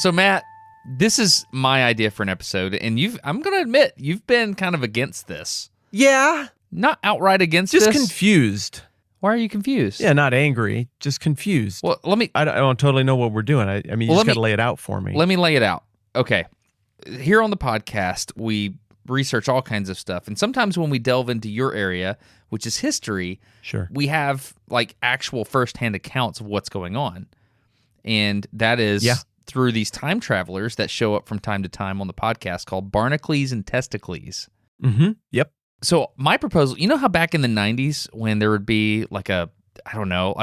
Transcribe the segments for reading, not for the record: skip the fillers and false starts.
So Matt, this is my idea for an episode, and I'm going to admit, you've been kind of against this. Yeah. Not outright against Just this. confused. Why are you confused? Yeah, not angry, just confused. Well, I don't totally know what we're doing. I mean, you just got to lay it out for me. Let me lay it out. Okay. Here on the podcast, we research all kinds of stuff, and sometimes when we delve into your area, which is history, sure, we have like actual firsthand accounts of what's going on. And that is through these time travelers that show up from time to time on the podcast called Barnacles and Testicles. Mm-hmm. Yep. So my proposal, you know how back in the 90s when there would be like a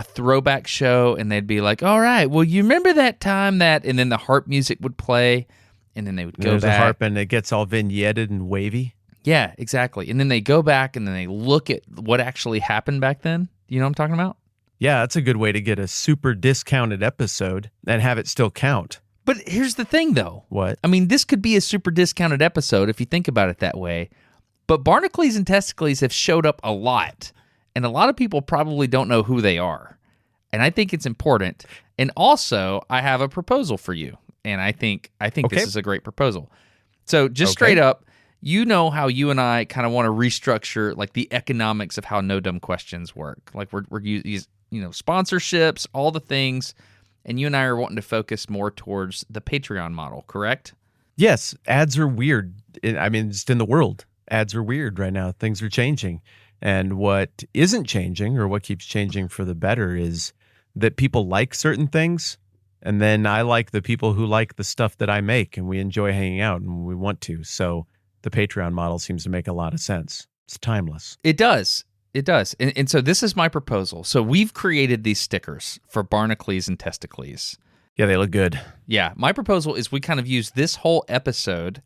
throwback show and they'd be like, all right, well, you remember that time that, and then the harp music would play and then they would go back. There's a harp and it gets all vignetted and wavy. Yeah, exactly. And then they go back and then they look at what actually happened back then. You know what I'm talking about? Yeah, that's a good way to get a super discounted episode and have it still count. But here's the thing, though. What? I mean, this could be a super discounted episode if you think about it that way. But Barnacles and Testicles have showed up a lot, and a lot of people probably don't know who they are. And I think it's important. And also, I have a proposal for you, and I think this is a great proposal. So just straight up, you know how you and I kind of want to restructure like the economics of how No Dumb Questions work. Like we're using, sponsorships, all the things, and you and I are wanting to focus more towards the Patreon model, correct? Yes, ads are weird. I mean, just in the world. Ads are weird right now. Things are changing. And what isn't changing, or what keeps changing for the better, is that people like certain things. And then I like the people who like the stuff that I make, and we enjoy hanging out and we want to. So the Patreon model seems to make a lot of sense. It's timeless. It does. It does. And so this is my proposal. So we've created these stickers for Barnacles and Testicles. Yeah, they look good. Yeah. My proposal is we kind of use this whole episode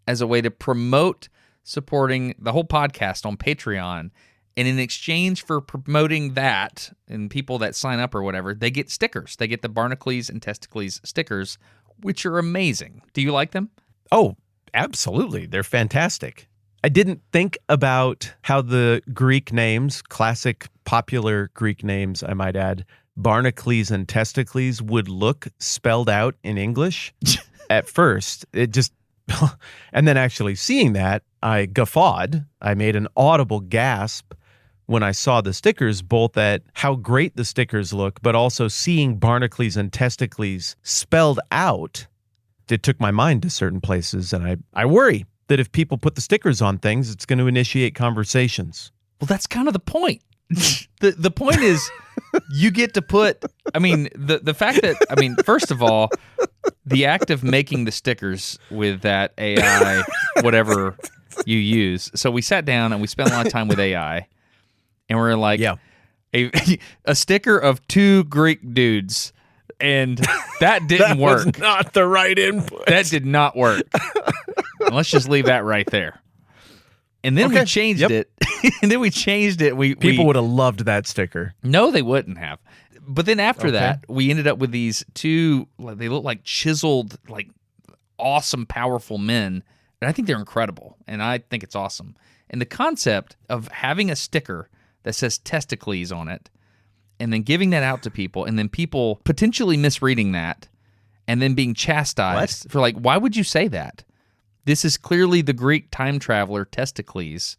as a way to promote supporting the whole podcast on Patreon. And in exchange for promoting that and people that sign up or whatever, they get stickers. They get the Barnacles and Testicles stickers, which are amazing. Do you like them? Oh, absolutely. They're fantastic. I didn't think about how the Greek names, classic popular Greek names, I might add, Barnacles and Testicles, would look spelled out in English at first. It just, and then actually seeing that, I guffawed. I made an audible gasp when I saw the stickers, both at how great the stickers look, but also seeing Barnacles and Testicles spelled out. It took my mind to certain places, and I worry that if people put the stickers on things, it's going to initiate conversations. Well, that's kind of the point. The point is you get to put, I mean, the fact that, I mean, first of all, the act of making the stickers with that AI, whatever you use. So we sat down and we spent a lot of time with AI, and we're like, a sticker of two Greek dudes. And that didn't work. That was not the right input. That did not work. Let's just leave that right there. And then we changed it. And then we changed it. People would have loved that sticker. No, they wouldn't have. But then after that, we ended up with these two, they look like chiseled, like awesome, powerful men. And I think they're incredible. And I think it's awesome. And the concept of having a sticker that says testicles on it, and then giving that out to people, and then people potentially misreading that, and then being chastised for like, why would you say that? This is clearly the Greek time traveler Testicles,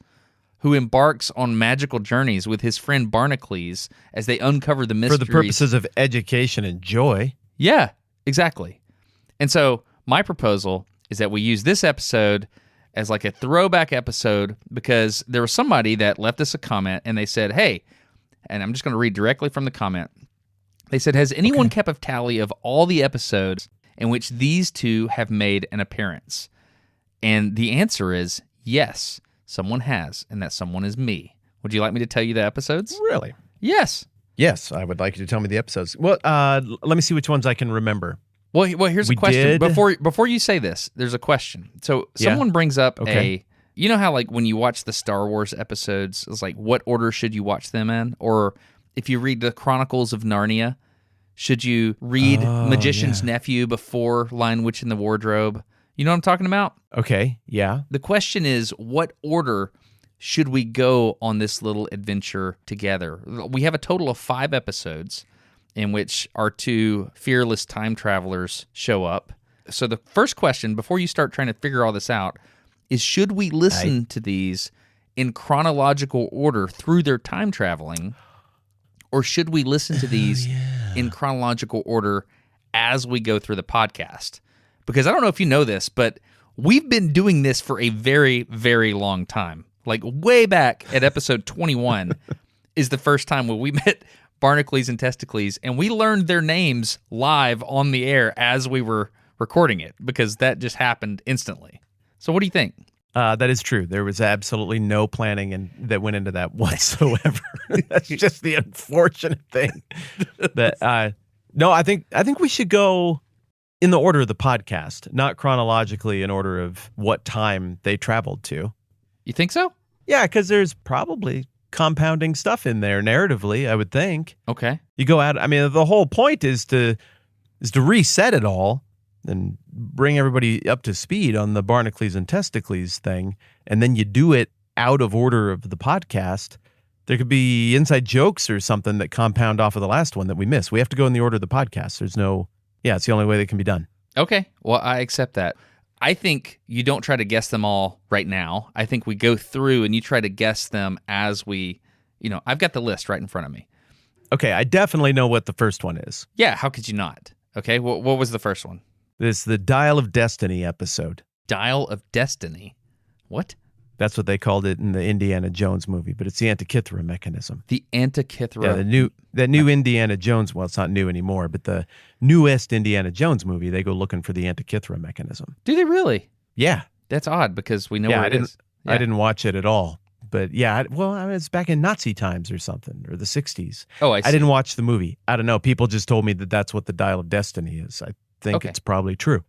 who embarks on magical journeys with his friend Barnacles as they uncover the mysteries. For the purposes of education and joy. Yeah, exactly. And so my proposal is that we use this episode as like a throwback episode, because there was somebody that left us a comment and they said, hey, and I'm just going to read directly from the comment. They said, has anyone kept a tally of all the episodes in which these two have made an appearance? And the answer is yes, someone has, and that someone is me. Would you like me to tell you the episodes? Really? Yes. Yes, I would like you to tell me the episodes. Well, let me see which ones I can remember. Well, here's a question. Before you say this, there's a question. So someone brings up you know how like when you watch the Star Wars episodes, it's like what order should you watch them in? Or if you read the Chronicles of Narnia, should you read Magician's Nephew before Lion, Witch, and the Wardrobe? You know what I'm talking about? Okay, yeah. The question is, what order should we go on this little adventure together? We have a total of 5 episodes in which our two fearless time travelers show up. So the first question, before you start trying to figure all this out, is should we listen to these in chronological order through their time traveling, or should we listen to these in chronological order as we go through the podcast? Because I don't know if you know this, but we've been doing this for a very, very long time. Like way back at episode 21 is the first time when we met Barnacles and Testicles, and we learned their names live on the air as we were recording it, because that just happened instantly. So what do you think? That is true. There was absolutely no planning that went into that whatsoever. That's just the unfortunate thing. No, I think we should go in the order of the podcast, not chronologically in order of what time they traveled to. You think so? Yeah, because there's probably compounding stuff in there narratively, I would think. Okay. You go out. I mean, the whole point is to reset it all and bring everybody up to speed on the Barnacles and Testicles thing, and then you do it out of order of the podcast. There could be inside jokes or something that compound off of the last one that we miss. We have to go in the order of the podcast. It's the only way that can be done. Okay. Well, I accept that. I think you don't try to guess them all right now. I think we go through and you try to guess them as we, I've got the list right in front of me. Okay, I definitely know what the first one is. Yeah, how could you not? Okay, what was the first one? It's the Dial of Destiny episode. Dial of Destiny? What? That's what they called it in the Indiana Jones movie, but it's the Antikythera mechanism. The Antikythera. Yeah, that new Indiana Jones, well, it's not new anymore, but the newest Indiana Jones movie, they go looking for the Antikythera mechanism. Do they really? Yeah. That's odd because we know where it is. Yeah. I didn't watch it at all. But yeah, it's back in Nazi times or something, or the 60s. Oh, I see. I didn't watch the movie. I don't know. People just told me that that's what the Dial of Destiny is. I think it's probably true.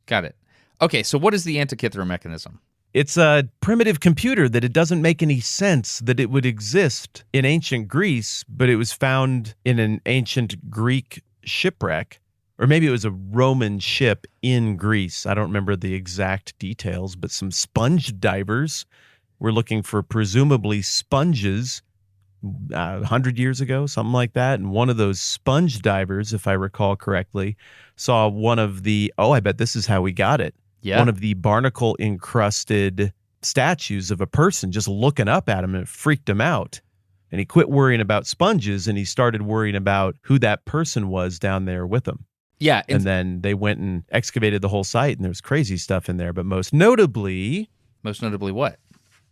Got it. Okay, so what is the Antikythera mechanism? It's a primitive computer that it doesn't make any sense that it would exist in ancient Greece, but it was found in an ancient Greek shipwreck, or maybe it was a Roman ship in Greece. I don't remember the exact details, but some sponge divers were looking for presumably sponges 100 years ago, something like that. And one of those sponge divers, if I recall correctly, saw one of the, I bet this is how we got it. Yeah. One of the barnacle-encrusted statues of a person just looking up at him, and it freaked him out. And he quit worrying about sponges, and he started worrying about who that person was down there with him. Yeah. And then they went and excavated the whole site, and there was crazy stuff in there. But most notably what?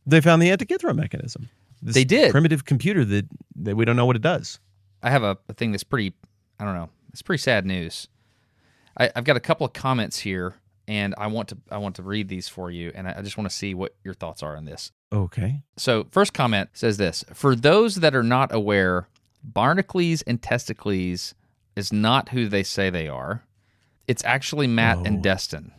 They found the Antikythera mechanism. They did. Primitive computer that we don't know what it does. I have a thing that's pretty, I don't know, it's pretty sad news. I've got a couple of comments here, and I want to read these for you, and I just want to see what your thoughts are on this. Okay. So first comment says this: for those that are not aware, Barnacles and Testicles is not who they say they are. It's actually Matt and Destin.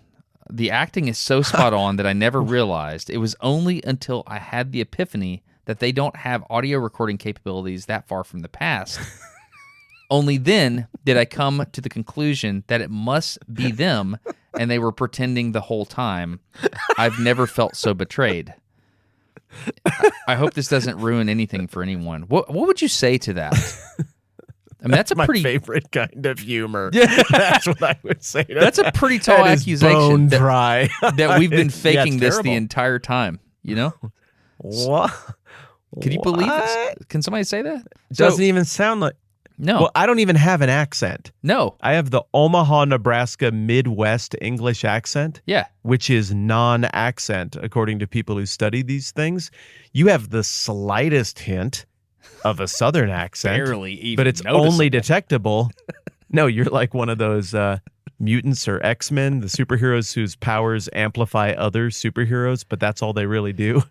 The acting is so spot on that I never realized. It was only until I had the epiphany that they don't have audio recording capabilities that far from the past. Only then did I come to the conclusion that it must be them, and they were pretending the whole time. I've never felt so betrayed. I hope this doesn't ruin anything for anyone. What would you say to that? I mean, that's a my pretty favorite kind of humor. Yeah. That's what I would say. That's a pretty tall accusation. Bone dry. that we've been faking this terrible. The entire time. You know? What? Can you believe this? Can somebody say that? It doesn't even sound like. No. Well, I don't even have an accent. No. I have the Omaha, Nebraska Midwest English accent. Yeah. Which is non-accent, according to people who study these things. You have the slightest hint of a Southern accent. Barely even but it's noticeable. Only detectable. No, you're like one of those mutants or X-Men, the superheroes whose powers amplify other superheroes, but that's all they really do.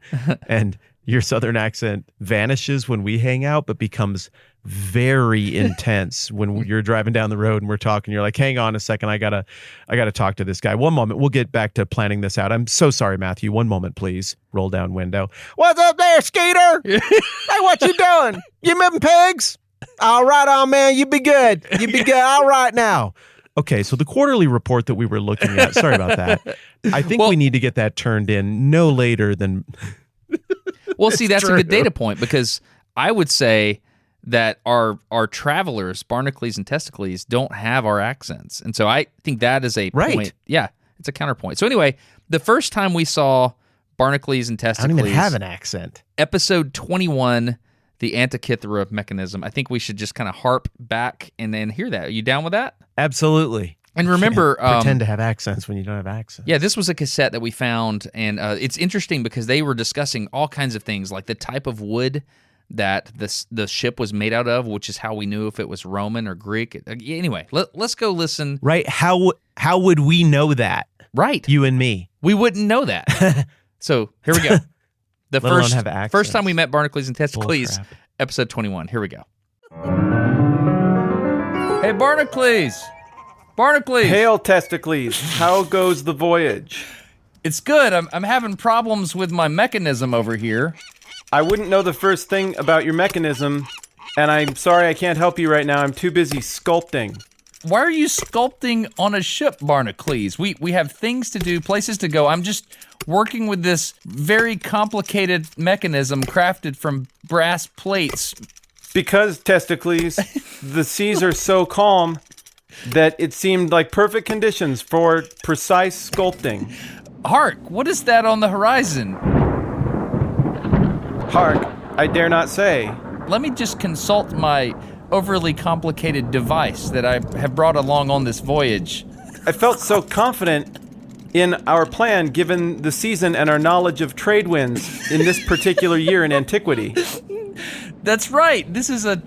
And your Southern accent vanishes when we hang out, but becomes very intense when you're driving down the road and we're talking. You're like, hang on a second, I gotta talk to this guy. One moment, we'll get back to planning this out. I'm so sorry, Matthew. One moment, please. Roll down window. What's up there, Skeeter? Hey, what you doing? You moving pigs? All right, on man, you be good. You be good. All right now. Okay, so the quarterly report that we were looking at, sorry about that. I think we need to get that turned in no later than... Well, see, that's a good data point, because I would say that our travelers, Barnacles and Testicles, don't have our accents. And so I think that is a point. Yeah, it's a counterpoint. So anyway, the first time we saw Barnacles and Testicles... I don't even have an accent. Episode 21, the Antikythera mechanism. I think we should just kind of harp back and then hear that. Are you down with that? Absolutely. And remember... pretend to have accents when you don't have accents. Yeah, this was a cassette that we found, and it's interesting because they were discussing all kinds of things, like the type of wood that the ship was made out of, which is how we knew if it was Roman or Greek. Anyway, let's go listen. Right? How would we know that? Right. You and me. We wouldn't know that. So here we go. The first time we met Barnacles and Testicles, episode 21. Here we go. Hey, Barnacles! Barnacles! Hail, Testicles. How goes the voyage? It's good. I'm having problems with my mechanism over here. I wouldn't know the first thing about your mechanism, and I'm sorry I can't help you right now. I'm too busy sculpting. Why are you sculpting on a ship, Barnacles? We have things to do, places to go. I'm just working with this very complicated mechanism crafted from brass plates. Because, Testicles, the seas are so calm that it seemed like perfect conditions for precise sculpting. Hark, what is that on the horizon? Hark, I dare not say. Let me just consult my overly complicated device that I have brought along on this voyage. I felt so confident in our plan given the season and our knowledge of trade winds in this particular year in antiquity. That's right. This is a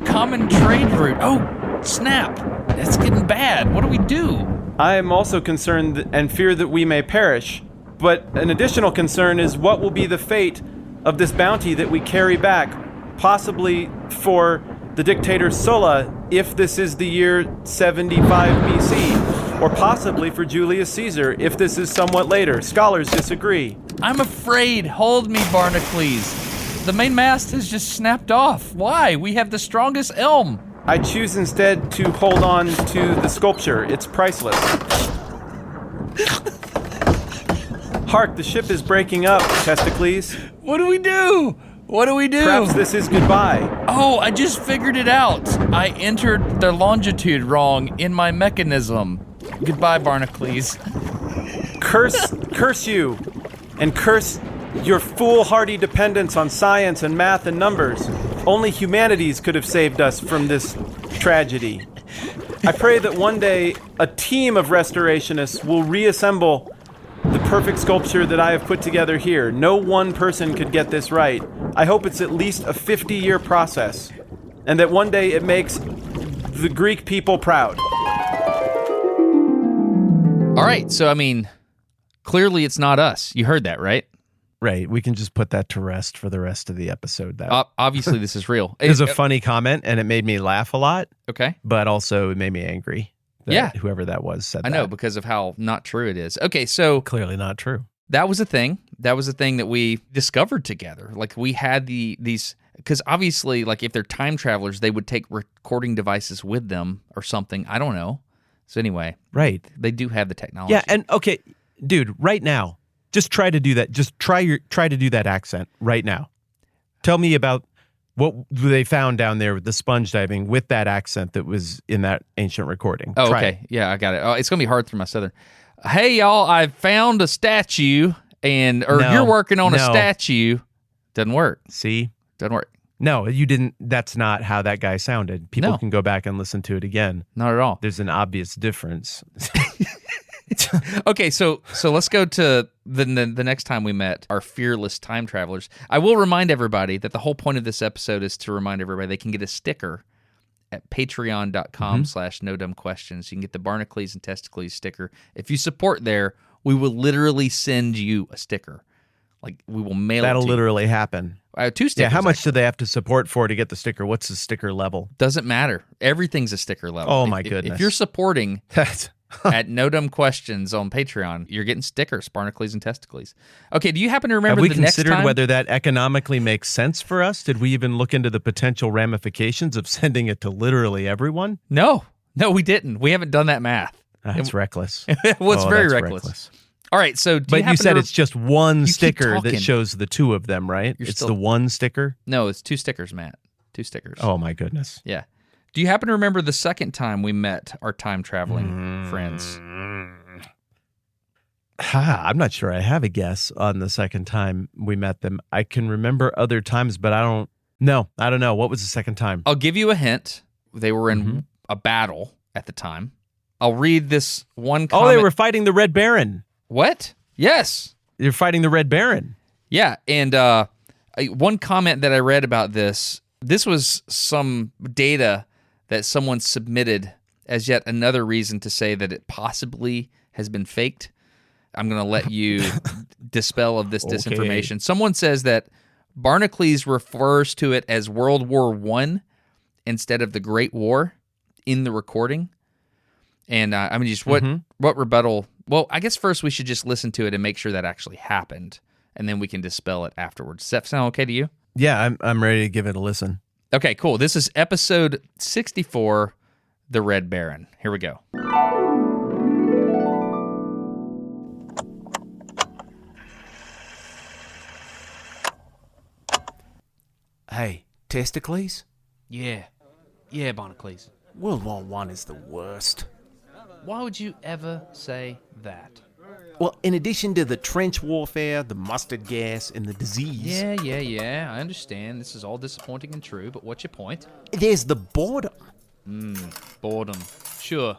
common trade route. Oh, snap. That's getting bad. What do we do? I am also concerned and fear that we may perish. But an additional concern is what will be the fate of this bounty that we carry back, possibly for the dictator Sulla, if this is the year 75 BC, or possibly for Julius Caesar, if this is somewhat later. Scholars disagree. I'm afraid. Hold me, Barnacles. The main mast has just snapped off. Why? We have the strongest elm. I choose instead to hold on to the sculpture. It's priceless. Hark, the ship is breaking up, Testicles. What do we do? What do we do? Perhaps this is goodbye. Oh, I just figured it out. I entered the longitude wrong in my mechanism. Goodbye, Barnacles. Curse you, and curse your foolhardy dependence on science and math and numbers. Only humanities could have saved us from this tragedy. I pray that one day a team of restorationists will reassemble the perfect sculpture that I have put together here. No one person could get this right. I hope it's at least a 50-year process, and that one day it makes the Greek people proud. All right, so I mean, clearly it's not us. You heard that, right? Right. We can just put that to rest for the rest of the episode. That obviously this is real. It was a funny comment, and it made me laugh a lot. Okay. But also it made me angry. Yeah. Whoever that was said that. I know, because of how not true it is. Okay, so Clearly not true. that was a thing. That was a thing that we discovered together. Like, we had these, because obviously, like, if they're time travelers, they would take recording devices with them or something. I don't know. So anyway, Right. they do have the technology. Yeah, and okay, dude, right now, just try to do that. Just try to do that accent right now. Tell me about what they found down there with the sponge diving with that accent that was in that ancient recording. Oh, Try okay. it. Yeah, I got it. Oh, it's gonna be hard through my southern. Hey, y'all! I found a statue, you're working on a statue. Doesn't work. See? Doesn't work. No, you didn't. That's not how that guy sounded. People No. can go back and listen to it again. Not at all. There's an obvious difference. Okay, so let's go to the next time we met our fearless time travelers. I will remind everybody that the whole point of this episode is to remind everybody they can get a sticker at patreon.com/nodumbquestions. You can get the Barnacles and Testicles sticker. If you support there, we will literally send you a sticker. Like, we will mail That'll it to you. literally happen. I have 2 stickers. Yeah, how much do they have to support for to get the sticker? What's the sticker level? Doesn't matter. Everything's a sticker level. Oh, my If goodness. you're supporting That's at No Dumb Questions on Patreon, you're getting stickers, Barnacles and Testicles. Okay, do you happen to Have remember we the next considered time? whether that economically makes sense for us? Did we even look into the potential ramifications of sending it to literally everyone? No, we didn't. We haven't done that math. That's reckless. Well, it's very that's reckless. All right, so But you said it's just one keep sticker talking. that shows the two of them, right? You're It's still- the one sticker? No, it's 2 stickers, Matt. 2 stickers. Oh, my goodness. Yeah. Do you happen to remember the second time we met our time-traveling friends? I'm not sure I have a guess on the second time we met them. I can remember other times, but I don't know. What was the second time? I'll give you a hint. They were in a battle at the time. I'll read this one comment. Oh, they were fighting the Red Baron. What? Yes. They're fighting the Red Baron. Yeah, and one comment that I read about this was some data that someone submitted as yet another reason to say that it possibly has been faked. I'm going to let you dispel of this disinformation. Someone says that Barnacles refers to it as World War I instead of the Great War in the recording. And what rebuttal? Well, I guess first we should just listen to it and make sure that actually happened, and then we can dispel it afterwards. Does that sound okay to you? Yeah, I'm ready to give it a listen. Okay, cool. This is episode 64, The Red Baron. Here we go. Hey, Testicles? Yeah, Barnacles. World War I is the worst. Why would you ever say that? Well, in addition to the trench warfare, the mustard gas, and the disease, Yeah, I understand. This is all disappointing and true, but what's your point? there's the boredom. Boredom. Sure.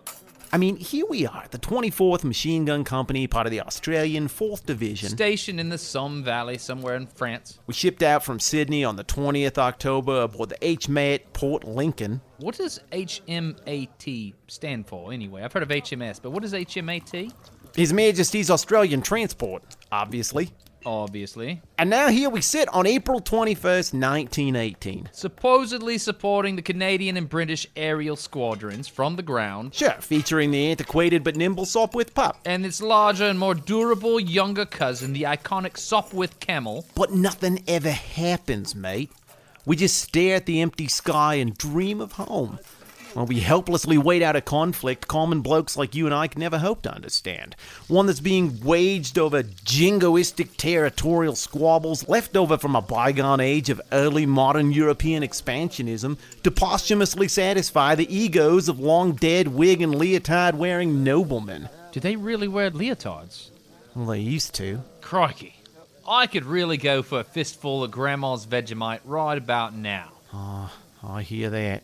I mean, here we are, the 24th Machine Gun Company, part of the Australian 4th Division. Station in the Somme Valley somewhere in France. We shipped out from Sydney on the 20th October aboard the HMAT Port Lincoln. What does HMAT stand for, anyway? I've heard of HMS, but what is HMAT? His Majesty's Australian Transport, obviously. Obviously. And now here we sit on April 21st, 1918. Supposedly supporting the Canadian and British aerial squadrons from the ground. Sure, featuring the antiquated but nimble Sopwith pup. And its larger and more durable younger cousin, the iconic Sopwith camel. But nothing ever happens, mate. We just stare at the empty sky and dream of home. While we helplessly wait out a conflict common blokes like you and I can never hope to understand. One that's being waged over jingoistic territorial squabbles left over from a bygone age of early modern European expansionism to posthumously satisfy the egos of long-dead wig and leotard-wearing noblemen. Do they really wear leotards? Well, they used to. Crikey. I could really go for a fistful of Grandma's Vegemite right about now. I hear that.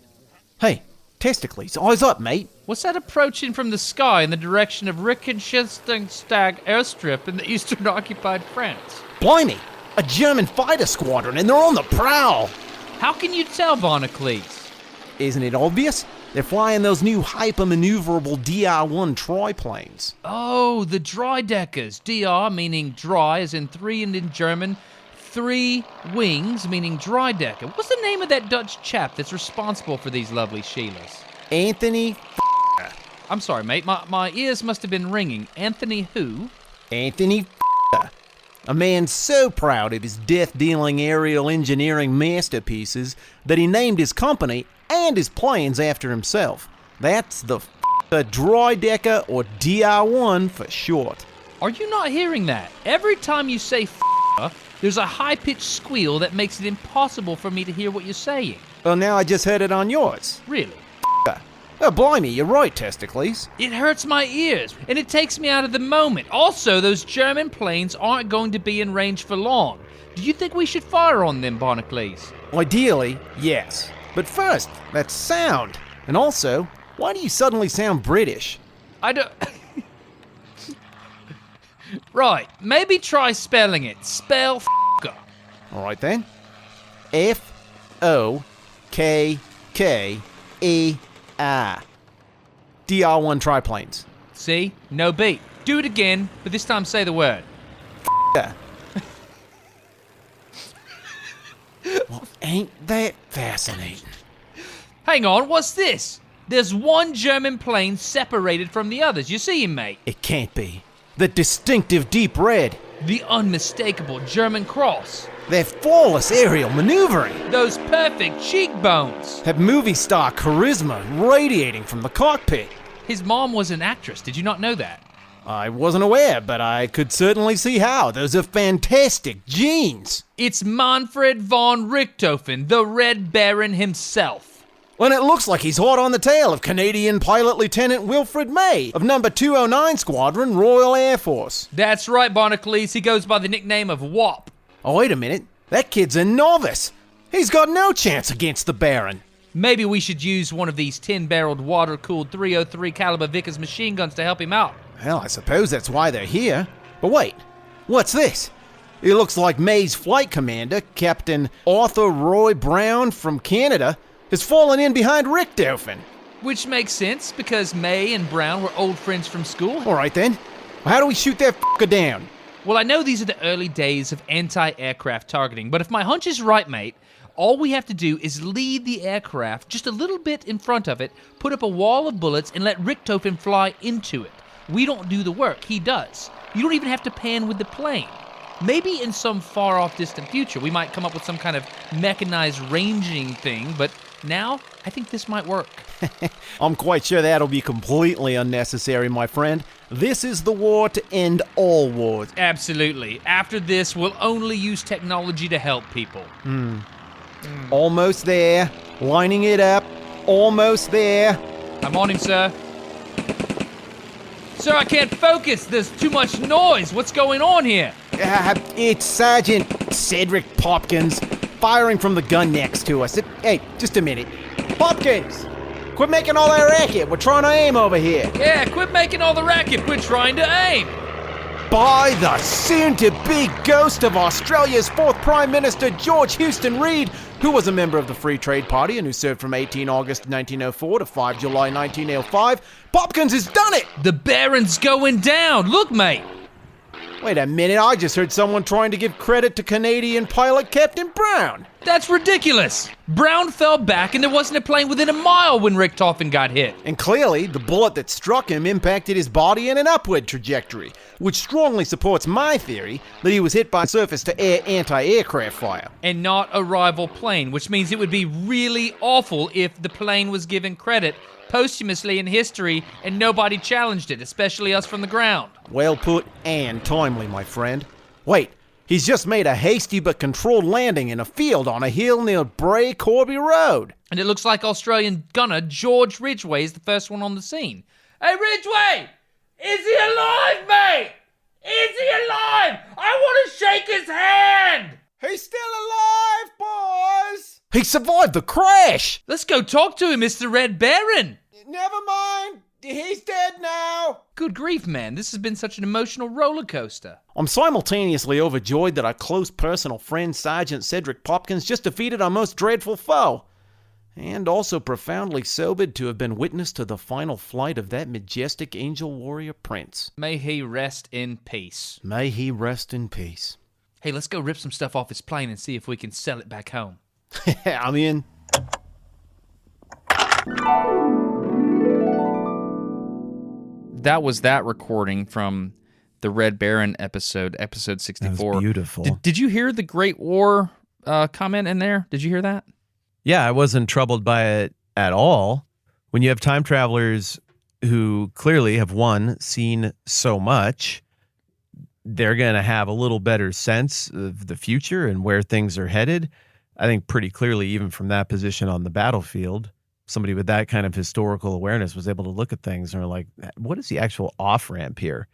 Hey, Testicles, eyes up, mate. What's that approaching from the sky in the direction of Reichenstag airstrip in the eastern occupied France? Blimey, a German fighter squadron, and they're on the prowl. How can you tell, Barnacles? Isn't it obvious? They're flying those new hyper-maneuverable DR-1 triplanes. Oh, the Dreideckers. DR meaning dry as in three, and in German, 3 wings meaning Dreidecker. What's the name of that Dutch chap that's responsible for these lovely Sheilas? Anthony I'm sorry, mate. My ears must have been ringing. Anthony who? Anthony a man so proud of his death-dealing aerial engineering masterpieces that he named his company and his planes after himself. That's the Dreidecker, or DR-1 for short. Are you not hearing that? Every time you say there's a high-pitched squeal that makes it impossible for me to hear what you're saying. Well, now I just heard it on yours. Really? Oh, blimey, you're right, Testicles. It hurts my ears, and it takes me out of the moment. Also, those German planes aren't going to be in range for long. Do you think we should fire on them, Barnacles? Ideally, yes. But first, that sound. And also, why do you suddenly sound British? I don't... Right, maybe try spelling it. Spell f***er. All right then. F-O-K-K-E-R. DR-1 triplanes. See? No beat. Do it again, but this time say the word. Yeah. Well, ain't that fascinating? Hang on, what's this? There's one German plane separated from the others. You see him, mate? It can't be. The distinctive deep red. The unmistakable German cross. Their flawless aerial maneuvering. Those perfect cheekbones. That movie star charisma radiating from the cockpit. His mom was an actress. Did you not know that? I wasn't aware, but I could certainly see how. Those are fantastic genes. It's Manfred von Richthofen, the Red Baron himself. And it looks like he's hot on the tail of Canadian Pilot Lieutenant Wilfred May of number 209 Squadron, Royal Air Force. That's right, Barnacles. He goes by the nickname of Wop. Oh, wait a minute. That kid's a novice. He's got no chance against the Baron. Maybe we should use one of these 10-barreled, water-cooled .303 caliber Vickers machine guns to help him out. Well, I suppose that's why they're here. But wait, what's this? It looks like May's flight commander, Captain Arthur Roy Brown from Canada, has fallen in behind Richthofen. Which makes sense, because May and Brown were old friends from school. All right then. Well, how do we shoot that fucker down? Well, I know these are the early days of anti-aircraft targeting, but if my hunch is right, mate, all we have to do is lead the aircraft just a little bit in front of it, put up a wall of bullets, and let Richthofen fly into it. We don't do the work, he does. You don't even have to pan with the plane. Maybe in some far-off distant future, we might come up with some kind of mechanized ranging thing, but now, I think this might work. I'm quite sure that'll be completely unnecessary, my friend. This is the war to end all wars. Absolutely. After this, we'll only use technology to help people. Almost there. Lining it up. Almost there. I'm on him, sir. Sir, I can't focus. There's too much noise. What's going on here? It's Sergeant Cedric Popkins firing from the gun next to us. Hey, just a minute. Popkins! Quit making all that racket. We're trying to aim over here. Yeah, quit making all the racket. We're trying to aim. By the soon-to-be ghost of Australia's fourth Prime Minister, George Houston Reid, who was a member of the Free Trade Party and who served from 18 August 1904 to 5 July 1905, Popkins has done it! The Baron's going down. Look, mate. Wait a minute, I just heard someone trying to give credit to Canadian pilot Captain Brown. That's ridiculous. Brown fell back and there wasn't a plane within a mile when Richthofen got hit. And clearly, the bullet that struck him impacted his body in an upward trajectory, which strongly supports my theory that he was hit by surface-to-air anti-aircraft fire. And not a rival plane, which means it would be really awful if the plane was given credit posthumously in history and nobody challenged it, especially us from the ground. Well put and timely, my friend. Wait, he's just made a hasty but controlled landing in a field on a hill near Bray Corby Road. And it looks like Australian gunner George Ridgway is the first one on the scene. Hey, Ridgway! Is he alive, mate? Is he alive? I want to shake his hand! He's still alive, boys! He survived the crash! Let's go talk to him, Mr. Red Baron! Never mind, he's dead now. Good grief, man. This has been such an emotional roller coaster. I'm simultaneously overjoyed that our close personal friend Sergeant Cedric Popkins just defeated our most dreadful foe, and also profoundly sobered to have been witness to the final flight of that majestic angel warrior prince. May he rest in peace. May he rest in peace. Hey, let's go rip some stuff off his plane and see if we can sell it back home. I'm in. That was that recording from the Red Baron episode 64. That was beautiful. Did you hear the Great War comment in there? Did you hear that? Yeah, I wasn't troubled by it at all. When you have time travelers who clearly have, seen so much, they're going to have a little better sense of the future and where things are headed. I think pretty clearly, even from that position on the battlefield, somebody with that kind of historical awareness was able to look at things and are like, what is the actual off-ramp here?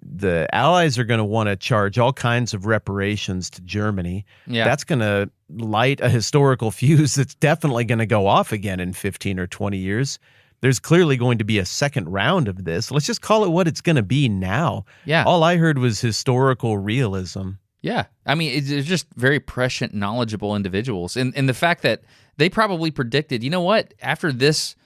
The Allies are going to want to charge all kinds of reparations to Germany. Yeah. That's going to light a historical fuse that's definitely going to go off again in 15 or 20 years. There's clearly going to be a second round of this. Let's just call it what it's going to be now. Yeah. All I heard was historical realism. Yeah. I mean, it's just very prescient, knowledgeable individuals. And the fact that they probably predicted, you know what, after this,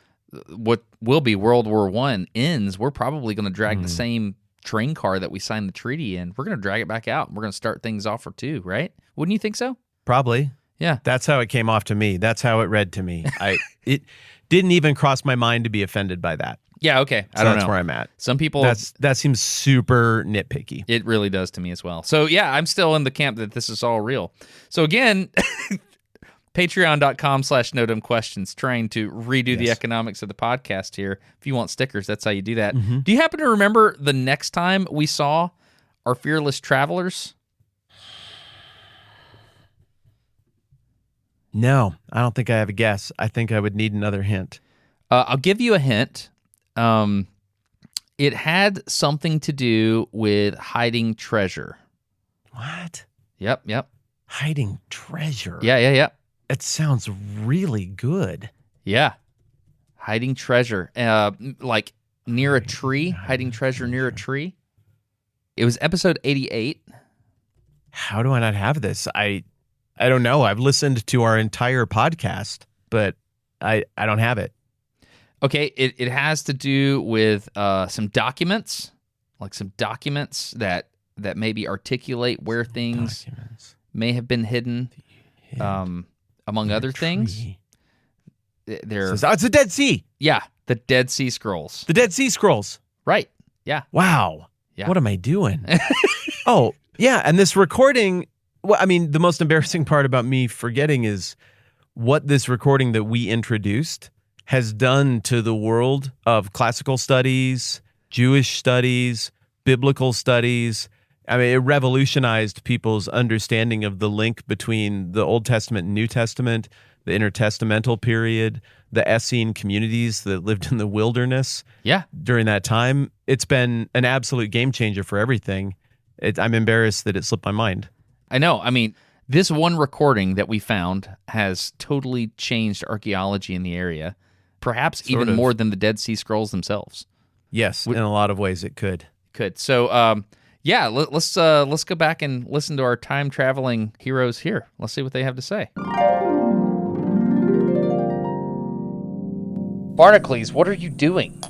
what will be World War I ends, we're probably going to drag the same train car that we signed the treaty in. We're going to drag it back out, and we're going to start things off for two, right? Wouldn't you think so? Probably. Yeah. That's how it came off to me. That's how it read to me. It didn't even cross my mind to be offended by that. Yeah, okay. So I don't that's know. where I'm at. Some people... That seems super nitpicky. It really does to me as well. So, yeah, I'm still in the camp that this is all real. So, again, Patreon.com/NoDumbQuestions, trying to redo the economics of the podcast here. If you want stickers, that's how you do that. Do you happen to remember the next time we saw our fearless travelers? No, I don't think I have a guess. I think I would need another hint. I'll give you a hint. It had something to do with hiding treasure. What? Yep. Hiding treasure? Yeah. It sounds really good. Yeah. Hiding treasure. Like near a tree. Hiding treasure near a tree. It was episode 88. How do I not have this? I don't know. I've listened to our entire podcast, but I don't have it. Okay, it has to do with some documents, like some documents that maybe articulate where things may have been hidden, among other things. They're, it's the Dead Sea. Yeah, the Dead Sea Scrolls. The Dead Sea Scrolls. Right, yeah. Wow. Yeah. What am I doing? Oh, yeah, and this recording, well, I mean, the most embarrassing part about me forgetting is what this recording that we introduced has done to the world of classical studies, Jewish studies, biblical studies. I mean, it revolutionized people's understanding of the link between the Old Testament and New Testament, the intertestamental period, the Essene communities that lived in the wilderness. Yeah. During that time. It's been an absolute game changer for everything. I'm embarrassed that it slipped my mind. I know. I mean, this one recording that we found has totally changed archaeology in the area, perhaps even more than the Dead Sea Scrolls themselves. Yes, in a lot of ways it could. So, yeah, let's go back and listen to our time traveling heroes here. Let's see what they have to say. Barnacles, what are you doing?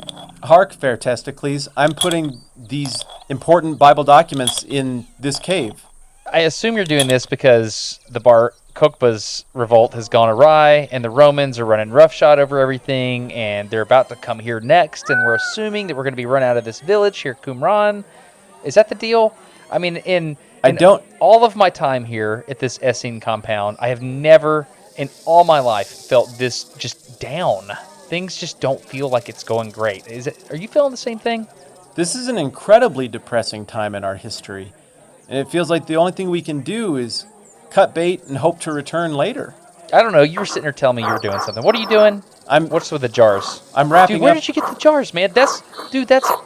Hark, fair Testicles, I'm putting these important Bible documents in this cave. I assume you're doing this because the Bar Kokhba's revolt has gone awry, and the Romans are running roughshod over everything, and they're about to come here next, and we're assuming that we're going to be run out of this village here, Qumran. Is that the deal? I mean, in all of my time here at this Essene compound, I have never in all my life felt this just down. Things just don't feel like it's going great. Are you feeling the same thing? This is an incredibly depressing time in our history, and it feels like the only thing we can do is cut bait and hope to return later. I don't know. You were sitting there telling me you were doing something. What are you doing? What's with the jars? I'm wrapping Dude, where up. did you get the jars, man? That's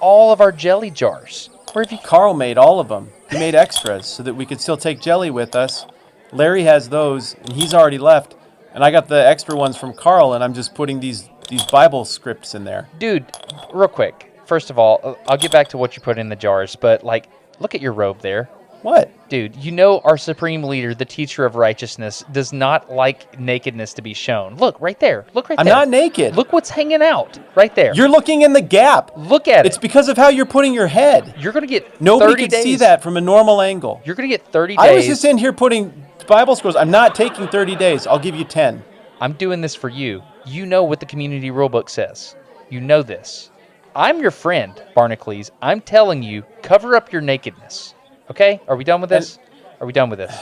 all of our jelly jars. Where have you? Carl made all of them. He made extras so that we could still take jelly with us. Larry has those, and he's already left. And I got the extra ones from Carl, and I'm just putting these Bible scripts in there. Dude, real quick. First of all, I'll get back to what you put in the jars, but look at your robe there. What? Dude, you know our supreme leader, the teacher of righteousness, does not like nakedness to be shown. Look, right there. Look right there. I'm not naked. Look what's hanging out right there. You're looking in the gap. Look at it. It's because of how you're putting your head. You're going to get Nobody 30 could days. see that from a normal angle. You're going to get 30 days. I was just in here putting Bible scrolls. I'm not taking 30 days. I'll give you 10. I'm doing this for you. You know what the community rulebook says. You know this. I'm your friend, Barnacles. I'm telling you, cover up your nakedness. Okay? Are we done with this? Are we done with this?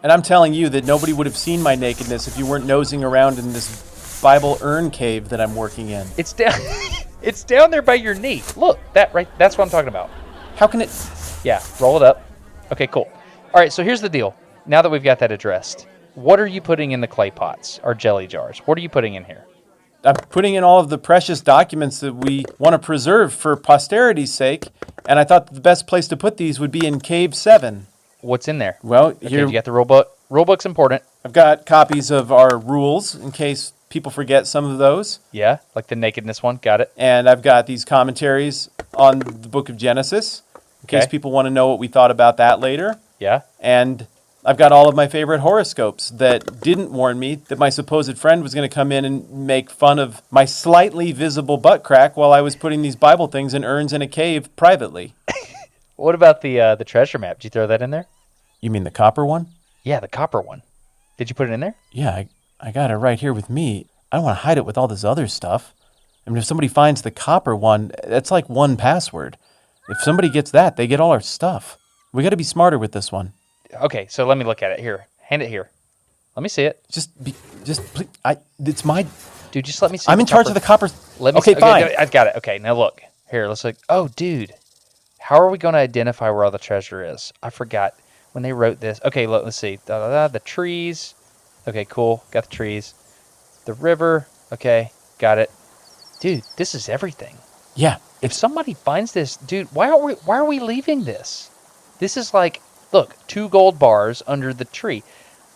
And I'm telling you that nobody would have seen my nakedness if you weren't nosing around in this Bible urn cave that I'm working in. It's down it's down there by your knee. Look, that's what I'm talking about. How can it... Yeah, roll it up. Okay, cool. All right, so here's the deal. Now that we've got that addressed, what are you putting in the clay pots, or jelly jars? What are you putting in here? I'm putting in all of the precious documents that we want to preserve for posterity's sake, and I thought the best place to put these would be in Cave 7. What's in there? Well, Okay, here you got the rulebook. Rulebook's important. I've got copies of our rules in case people forget some of those. Yeah, like the nakedness one. Got it. And I've got these commentaries on the book of Genesis, in case people want to know what we thought about that later. Yeah. And I've got all of my favorite horoscopes that didn't warn me that my supposed friend was going to come in and make fun of my slightly visible butt crack while I was putting these Bible things in urns in a cave privately. What about the treasure map? Did you throw that in there? You mean the copper one? Yeah, the copper one. Did you put it in there? Yeah, I got it right here with me. I don't want to hide it with all this other stuff. I mean, if somebody finds the copper one, that's like one password. If somebody gets that, they get all our stuff. We got to be smarter with this one. Okay, so let me look at it. Here, hand it here. Let me see it. Please, it's my. Dude, just let me see. I'm in charge of the copper. Let me Okay, fine. no, I've got it. Okay, now look. Here, let's look. Oh, dude. How are we going to identify where all the treasure is? I forgot when they wrote this. Okay, look, let's see. The trees. Okay, cool. Got the trees. The river. Okay, got it. Dude, this is everything. Yeah. If somebody finds this, dude, why are we leaving this? This is like, look, 2 gold bars under the tree.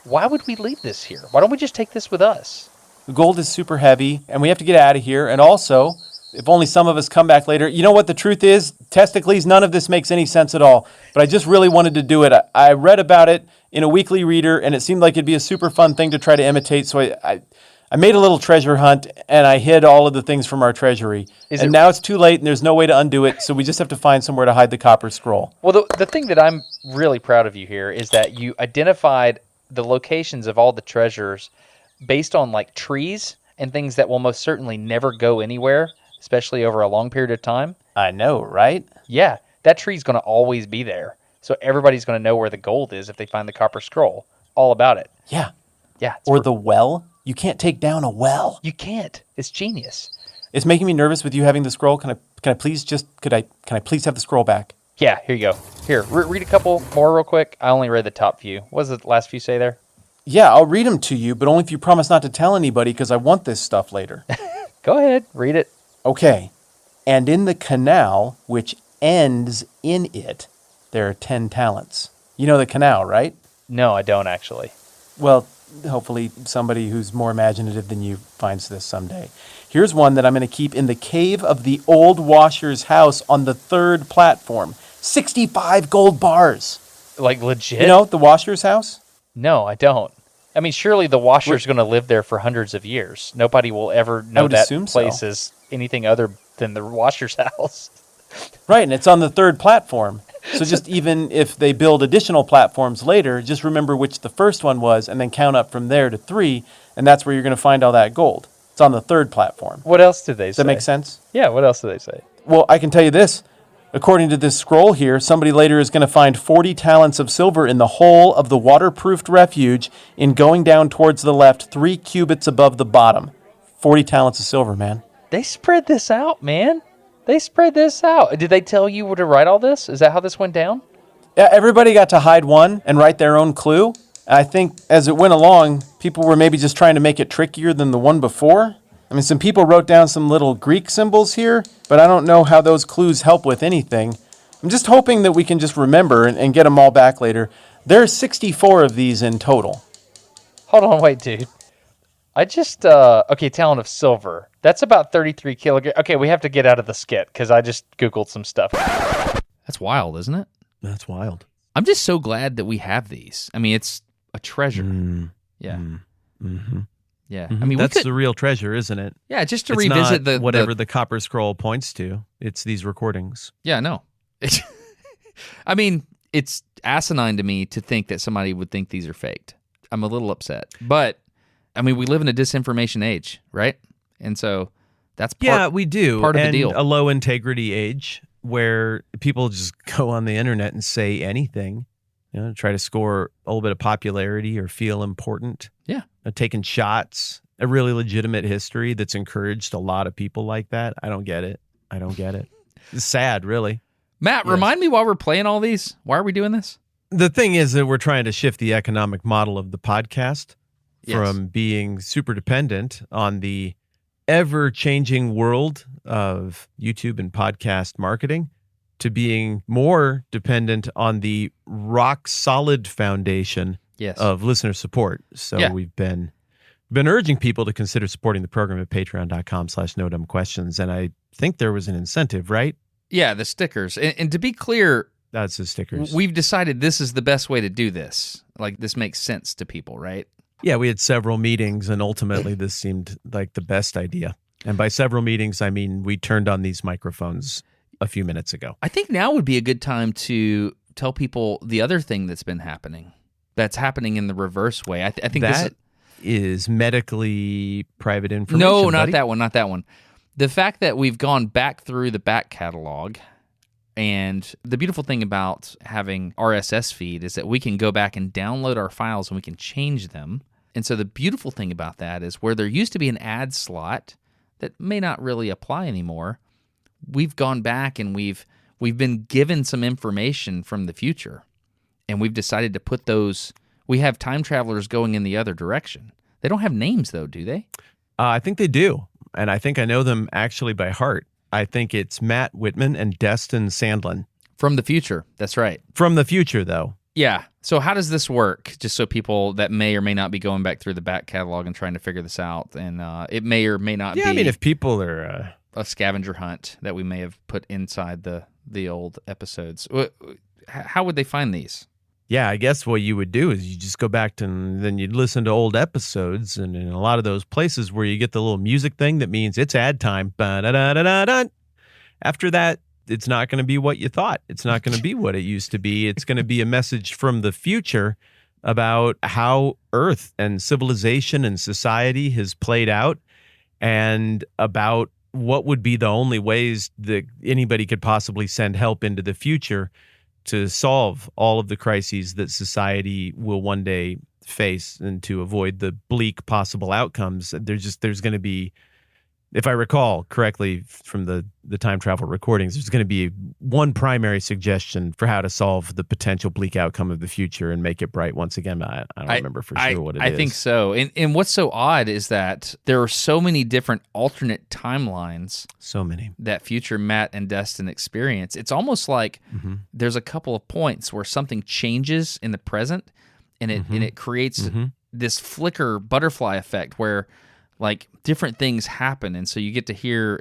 Why would we leave this here? Why don't we just take this with us? The gold is super heavy, and we have to get out of here. And also, if only some of us come back later. You know what the truth is? Testicles, none of this makes any sense at all. But I just really wanted to do it. I read about it in a weekly reader, and it seemed like it'd be a super fun thing to try to imitate. So I made a little treasure hunt, and I hid all of the things from our treasury. Now it's too late, and there's no way to undo it, so we just have to find somewhere to hide the copper scroll. Well, the thing that I'm really proud of you here is that you identified the locations of all the treasures based on like trees and things that will most certainly never go anywhere, especially over a long period of time. I know, right? Yeah, that tree's going to always be there. So everybody's going to know where the gold is if they find the copper scroll. All about it. Yeah. Yeah. Or the well. You can't take down a well. You can't. It's genius. It's making me nervous with you having the scroll. Can I please have the scroll back? Yeah, here you go. Here, read a couple more real quick. I only read the top few. What does the last few say there? Yeah, I'll read them to you, but only if you promise not to tell anybody because I want this stuff later. Go ahead, read it. Okay. And in the canal, which ends in it, there are 10 talents. You know the canal, right? No, I don't actually. Well, hopefully somebody who's more imaginative than you finds this someday. Here's one that I'm going to keep in the cave of the old washer's house on the 3rd platform. 65 gold bars. Like legit? You know, the washer's house? No, I don't. I mean, surely the washer's going to live there for hundreds of years. Nobody will ever know that place is anything other than the washer's house. Right, and it's on the 3rd platform. So just even if they build additional platforms later, just remember which the first one was and then count up from there to 3, and that's where you're going to find all that gold. It's on the 3rd platform. What else did they say? Does that make sense? Yeah, what else did they say? Well, I can tell you this. According to this scroll here, somebody later is going to find 40 talents of silver in the hole of the waterproofed refuge in going down towards the left 3 cubits above the bottom. 40 talents of silver, man. They spread this out, man. They spread this out. Did they tell you where to write all this? Is that how this went down? Yeah, everybody got to hide one and write their own clue. I think as it went along, people were maybe just trying to make it trickier than the one before. I mean, some people wrote down some little Greek symbols here, but I don't know how those clues help with anything. I'm just hoping that we can just remember and get them all back later. There are 64 of these in total. Hold on, wait, dude. I just, okay, talent of silver. That's about 33 kilograms. Okay, we have to get out of the skit because I just Googled some stuff. That's wild, isn't it? That's wild. I'm just so glad that we have these. I mean, it's a treasure. Yeah. Mm-hmm. Yeah. Mm-hmm. I mean, that's the real treasure, isn't it? Yeah, just to it's revisit not whatever the copper scroll points to. It's these recordings. Yeah, no. I mean, it's asinine to me to think that somebody would think these are faked. I'm a little upset. But, I mean, we live in a disinformation age, right? And so that's we do. Part of and the deal. A low integrity age where people just go on the internet and say anything, try to score a little bit of popularity or feel important. Yeah. Taking shots, a really legitimate history that's encouraged a lot of people like that. I don't get it. It's sad, really. Matt, remind me while we're playing all these, why are we doing this? The thing is that we're trying to shift the economic model of the podcast from being super dependent on the ever-changing world of YouTube and podcast marketing to being more dependent on the rock-solid foundation of listener support. So we've been urging people to consider supporting the program at patreon.com/nodumbquestions. And I think there was an incentive, right? Yeah, the stickers. And to be clear, that's the stickers. We've decided this is the best way to do this. Like, this makes sense to people, right? Yeah, we had several meetings, and ultimately this seemed like the best idea. And by several meetings, I mean we turned on these microphones a few minutes ago. I think now would be a good time to tell people the other thing that's been happening. That's happening in the reverse way. I think that is medically private information. No, buddy. not that one. The fact that we've gone back through the back catalog, and the beautiful thing about having RSS feed is that we can go back and download our files and we can change them. And so the beautiful thing about that is where there used to be an ad slot that may not really apply anymore, we've gone back and we've been given some information from the future, and we've decided to put those. We have time travelers going in the other direction. They don't have names, though, do they? I think they do, and I think I know them actually by heart. I think it's Matt Whitman and Destin Sandlin. From the future, that's right. From the future, though. Yeah. So how does this work? Just so people that may or may not be going back through the back catalog and trying to figure this out, and it may or may not be. Yeah, I mean, if people are a scavenger hunt that we may have put inside the old episodes, how would they find these? Yeah, I guess what you would do is you just go back to, and then you'd listen to old episodes, and in a lot of those places where you get the little music thing that means it's ad time. Ba-da-da-da-da-da. After that, it's not going to be what you thought. It's not going to be what it used to be. It's going to be a message from the future about how Earth and civilization and society has played out, and about what would be the only ways that anybody could possibly send help into the future to solve all of the crises that society will one day face, and to avoid the bleak possible outcomes. There's going to be, if I recall correctly from the time travel recordings, there's going to be one primary suggestion for how to solve the potential bleak outcome of the future and make it bright once again. I don't remember for sure what it is. I think so. And what's so odd is that there are so many different alternate timelines. So many. That future Matt and Destin experience. It's almost like there's a couple of points where something changes in the present, and it creates this flicker butterfly effect where like different things happen, and so you get to hear.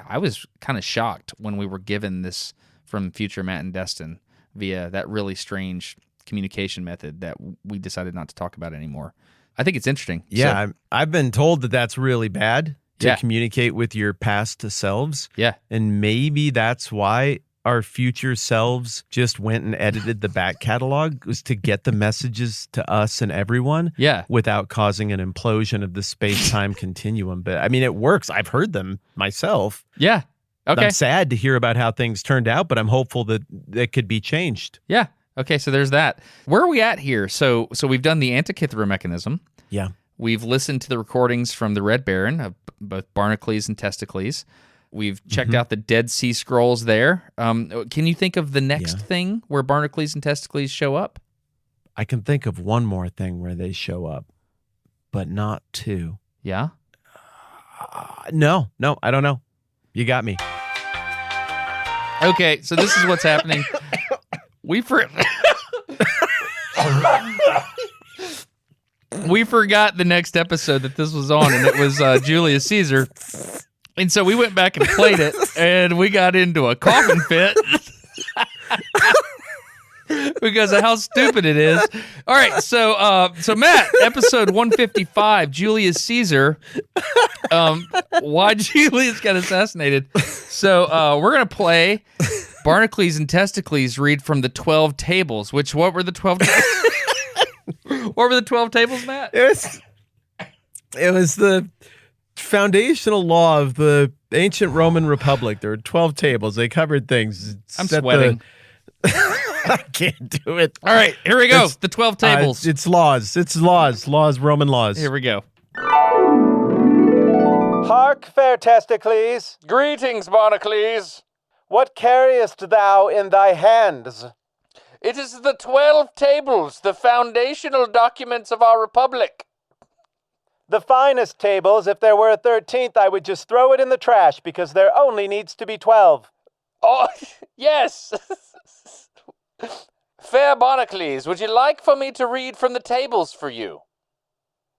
I was kind of shocked when we were given this from future Matt and Destin via that really strange communication method that we decided not to talk about anymore. I think it's interesting. Yeah, so, I've been told that that's really bad to communicate with your past selves. Yeah, and maybe that's why our future selves just went and edited the back catalog, was to get the messages to us and everyone without causing an implosion of the space-time continuum. But I mean, it works. I've heard them myself. Yeah. Okay. I'm sad to hear about how things turned out, but I'm hopeful that it could be changed. Yeah. Okay, so there's that. Where are we at here? So we've done the Antikythera mechanism. Yeah. We've listened to the recordings from the Red Baron of both Barnacles and Testicles. We've checked out the Dead Sea Scrolls there. Can you think of the next thing where Barnacles and Testicles show up? I can think of one more thing where they show up, but not two. Yeah? No, I don't know. You got me. Okay, so this is what's happening. We forgot the next episode that this was on, and it was Julius Caesar. And so we went back and played it, and we got into a coughing fit because of how stupid it is. All right, so Matt, episode 155, Julius Caesar. Why Julius got assassinated? So we're gonna play Barnacles and Testicles read from the 12 tables. What were the 12? What were the 12 tables, Matt? It was the foundational law of the ancient Roman Republic. There were 12 tables. They covered things. I'm sweating. I can't do it. All right, here we go. The 12 tables. It's laws. It's laws. Laws, Roman laws. Here we go. Hark, fair Testicles. Greetings, Barnacles. What carriest thou in thy hands? It is the 12 tables, the foundational documents of our republic. The finest tables. If there were a 13th, I would just throw it in the trash because there only needs to be 12. Oh, yes. Fair Barnacles, would you like for me to read from the tables for you?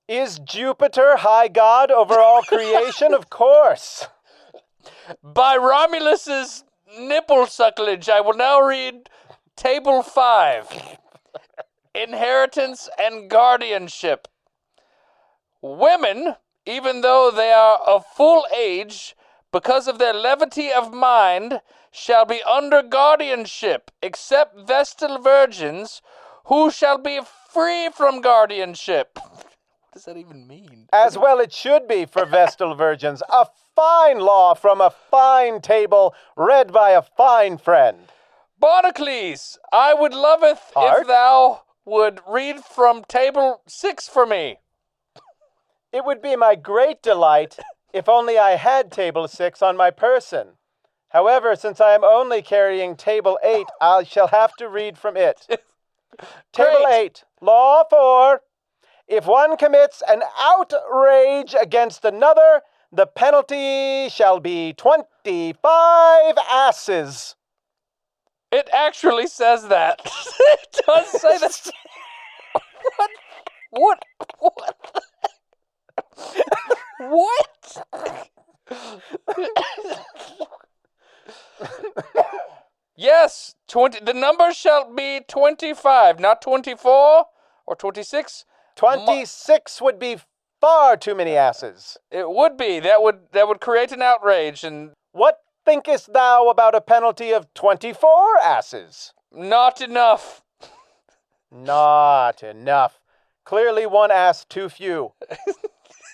Is Jupiter high god over all creation? Of course. By Romulus's nipple sucklage, I will now read Table 5. Inheritance and guardianship. Women, even though they are of full age, because of their levity of mind, shall be under guardianship, except Vestal virgins, who shall be free from guardianship. What does that even mean? As well it should be for Vestal virgins. A fine law from a fine table, read by a fine friend. Barnacles, I would loveth Art? if thou would read from Table 6 for me. It would be my great delight if only I had table 6 on my person. However, since I am only carrying table 8, I shall have to read from it. Table 8, Law 4. If one commits an outrage against another, the penalty shall be 25 asses. It actually says that. It does say that. What? What? Yes, the number shall be 25, not 24 or 26. 26 would be far too many asses. It would be. That would create an outrage, and What thinkest thou about a penalty of 24 asses? not enough. Not enough. Clearly one ass too few.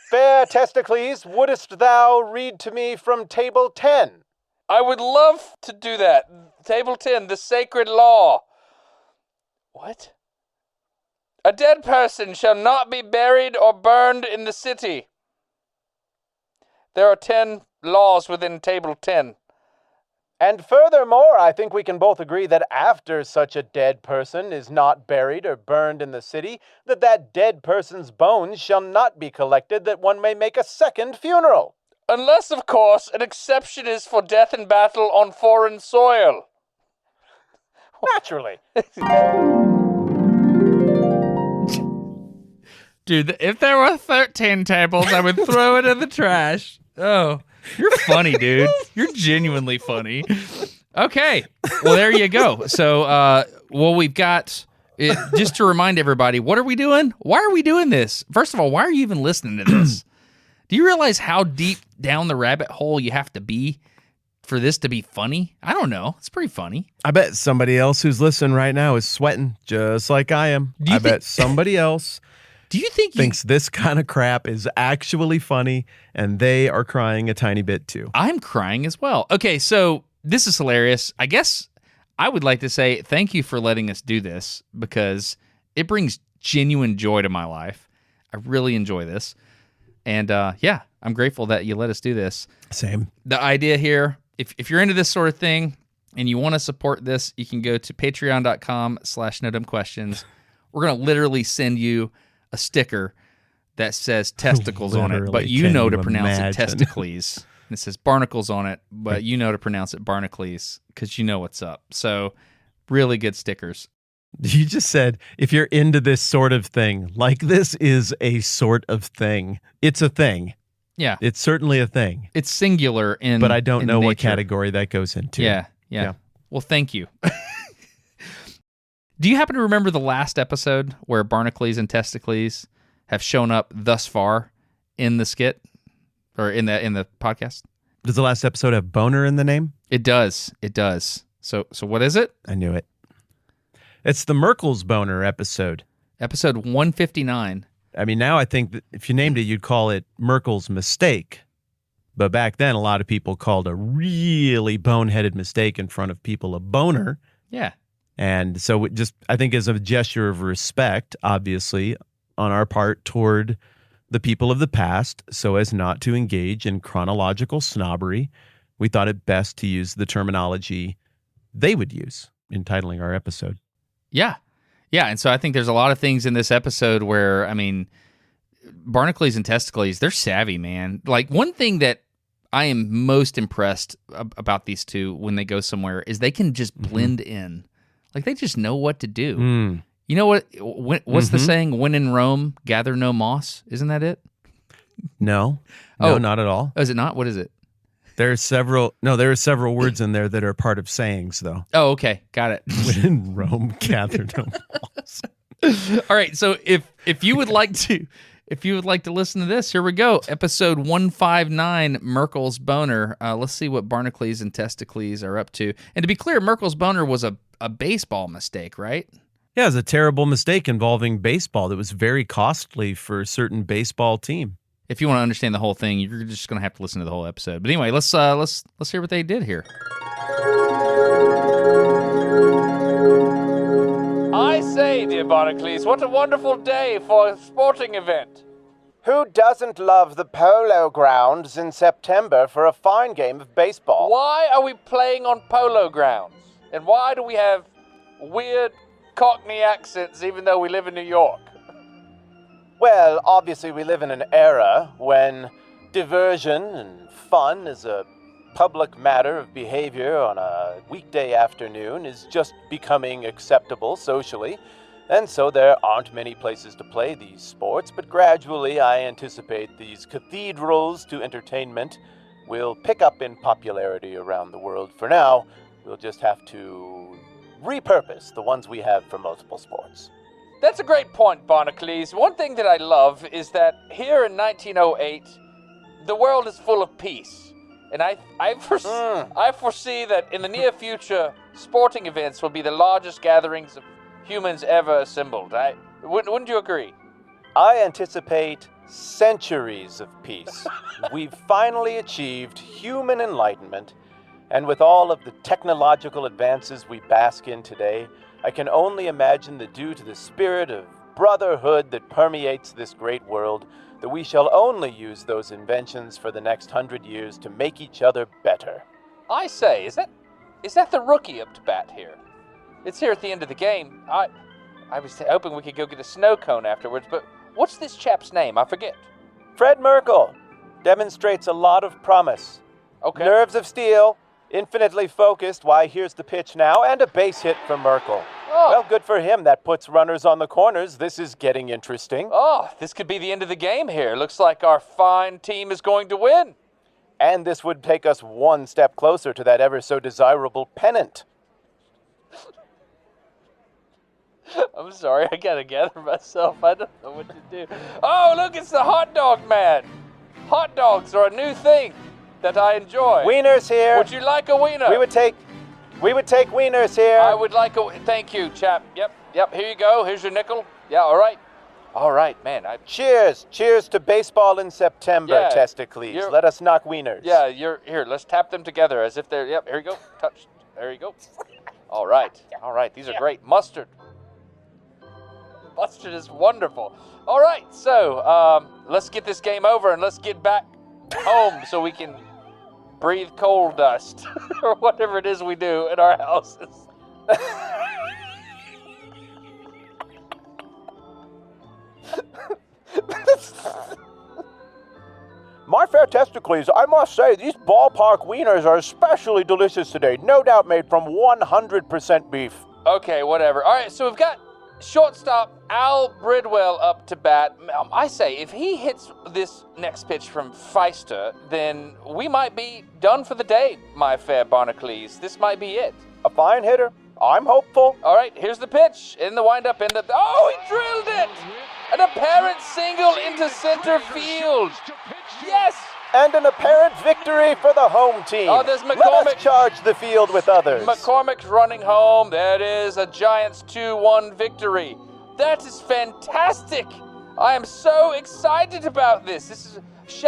Fair Testicles, wouldst thou read to me from table 10? I would love to do that. Table 10, the sacred law. What? A dead person shall not be buried or burned in the city. There are 10 laws within table 10. And furthermore, I think we can both agree that after such a dead person is not buried or burned in the city, that dead person's bones shall not be collected, that one may make a second funeral. Unless, of course, an exception is for death in battle on foreign soil. Naturally. Dude, if there were 13 tables, I would throw it in the trash. Oh, you're funny, dude. You're genuinely funny. Okay. Well, there you go. So, we've got it, just to remind everybody, what are we doing? Why are we doing this? First of all, why are you even listening to this? Do you realize how deep down the rabbit hole you have to be for this to be funny? I don't know. It's pretty funny. I bet somebody else who's listening right now is sweating just like I am. I bet somebody else Do you think thinks this kind of crap is actually funny, and they are crying a tiny bit too. I'm crying as well. Okay, so this is hilarious. I guess I would like to say thank you for letting us do this because it brings genuine joy to my life. I really enjoy this. And yeah, I'm grateful that you let us do this. Same. The idea here, if you're into this sort of thing and you want to support this, you can go to patreon.com/nodumbquestions. We're going to literally send you a sticker that says testicles on it, but you know to pronounce it testicles. And it says barnacles on it, but you know to pronounce it barnacles because you know what's up. So really good stickers. You just said, if you're into this sort of thing, like this is a sort of thing. It's a thing. Yeah. It's certainly a thing. It's singular in But I don't know what nature. category that goes into. Yeah. Well, thank you. Do you happen to remember the last episode where Barnacles and Testicles have shown up thus far in the skit or in the podcast? Does the last episode have boner in the name? It does. It does. So what is it? I knew it. It's the Merkel's boner episode. Episode 159. I mean, now I think that if you named it, you'd call it Merkel's mistake. But back then, a lot of people called a really boneheaded mistake in front of people a boner. Yeah. And so it just, I think as a gesture of respect, obviously, on our part toward the people of the past, so as not to engage in chronological snobbery, we thought it best to use the terminology they would use in titling our episode. Yeah. Yeah. And so I think there's a lot of things in this episode where, I mean, Barnacles and Testicles, they're savvy, man. Like one thing that I am most impressed about these two when they go somewhere is they can just blend in. Like they just know what to do. You know what's the saying? When in Rome, gather no moss. Isn't that it? No, not at all. Oh, is it not? What is it? There are several words in there that are part of sayings, though. Oh, okay. Got it. When in Rome, gather no moss. All right. So if you would like to listen to this, here we go. Episode 159, Merkel's boner. Let's see what Barnacles and Testicles are up to. And to be clear, Merkel's boner was a baseball mistake, right? Yeah, it was a terrible mistake involving baseball that was very costly for a certain baseball team. If you want to understand the whole thing, you're just going to have to listen to the whole episode. But anyway, let's hear what they did here. I say, dear Barnacles, what a wonderful day for a sporting event. Who doesn't love the polo grounds in September for a fine game of baseball? Why are we playing on polo grounds? And why do we have weird Cockney accents even though we live in New York? Well, obviously we live in an era when diversion and fun is a public matter of behavior on a weekday afternoon is just becoming acceptable socially. And so there aren't many places to play these sports, but gradually I anticipate these cathedrals to entertainment will pick up in popularity around the world. For now, we'll just have to repurpose the ones we have for multiple sports. That's a great point, Barnacles. One thing that I love is that here in 1908, the world is full of peace. And I foresee that in the near future, sporting events will be the largest gatherings of humans ever assembled. Wouldn't you agree? I anticipate centuries of peace. We've finally achieved human enlightenment, and with all of the technological advances we bask in today, I can only imagine that due to the spirit of brotherhood that permeates this great world, that we shall only use those inventions for the next 100 years to make each other better. I say, is that the rookie up to bat here? It's here at the end of the game. I was hoping we could go get a snow cone afterwards, but what's this chap's name? I forget. Fred Merkel demonstrates a lot of promise. Okay. Nerves of steel, infinitely focused. Why, here's the pitch now, and a base hit for Merkel. Oh. Well, good for him. That puts runners on the corners. This is getting interesting. Oh, this could be the end of the game here. Looks like our fine team is going to win. And this would take us one step closer to that ever so desirable pennant. I'm sorry, I gotta gather myself. I don't know what to do. Oh, look, it's the hot dog man. Hot dogs are a new thing that I enjoy. Wieners here. Would you like a wiener? We would take wieners here. I would like a... Thank you, chap. Yep, here you go. Here's your nickel. Yeah, all right. All right, man. Cheers to baseball in September, Yeah, Testicles. Let us knock wieners. Yeah, here, let's tap them together as if they're... Yep, here you go. Touch. There you go. All right. These are great. Mustard. Mustard is wonderful. All right, so let's get this game over and let's get back home so we can breathe coal dust or whatever it is we do in our houses. My fair Testicles, I must say, these ballpark wieners are especially delicious today. No doubt made from 100% beef. Okay, whatever. All right, so we've got shortstop Al Bridwell up to bat. I say, if he hits this next pitch from Feister, then we might be done for the day, my fair Barnacles. This might be it. A fine hitter. I'm hopeful. All right, here's the pitch. In the windup, oh, he drilled it! An apparent single into center field. Yes! And an apparent victory for the home team. Oh, there's Let McCormick. us charge the field with others. McCormick's running home. There it is, a Giants 2-1 victory. That is fantastic. I am so excited about this.